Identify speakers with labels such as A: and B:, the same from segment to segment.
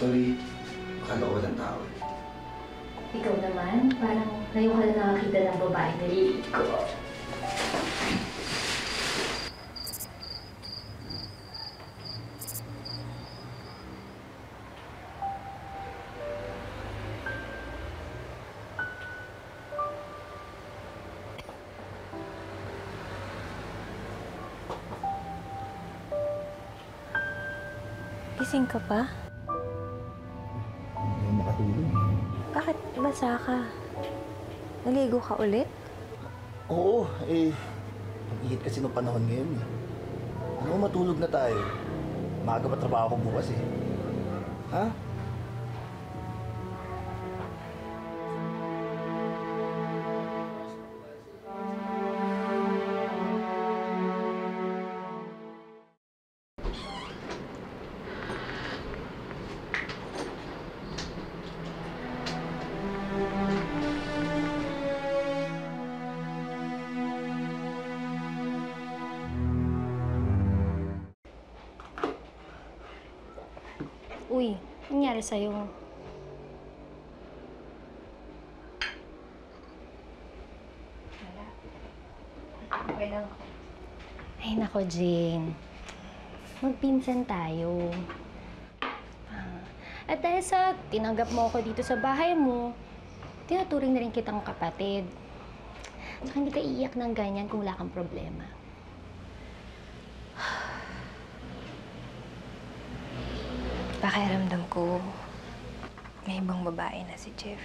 A: Actually, kalooban ng tao.
B: Ikaw naman, parang ngayon ka na nakakita ng babae na liit ko.
C: Gising ka pa?
A: Hindi makatulog.
C: Bakit basa ka? Naligo ka ulit?
A: Oo, pag-ihit kasi ng panahon ngayon eh. Ano, matulog na tayo. Maaga pa trabaho ko bukas eh. Ha?
B: Uy, nangyari sa'yo? Wala. Okay lang. Ay, nako, Jane. Magpinsan tayo. At dahil sa tinanggap mo ako dito sa bahay mo, tinuturing na rin kitang kapatid. Saka hindi ka iiyak ng ganyan kung wala kang problema.
C: Pakiramdam ko, may ibang babae na si Jeff.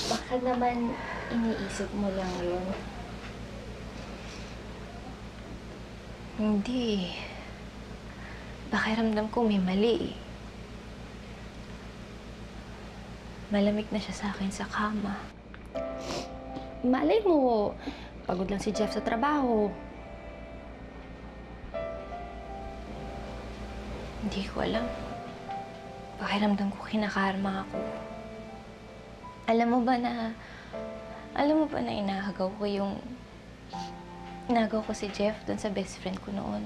B: Baka naman iniisip mo lang yun.
C: Hindi. Pakiramdam ko may mali. Malamig na siya sa akin sa kama.
B: Malay mo, pagod lang si Jeff sa trabaho.
C: Hindi ko alam. Pakiramdam ko kinakarma ako. Alam mo ba na inagaw ko si Jeff doon sa best friend ko noon?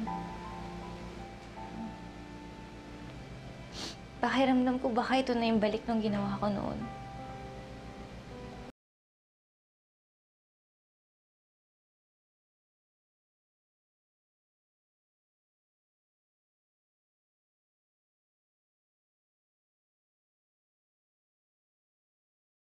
C: Pakiramdam ko baka ito na yung balik ng ginawa ko noon.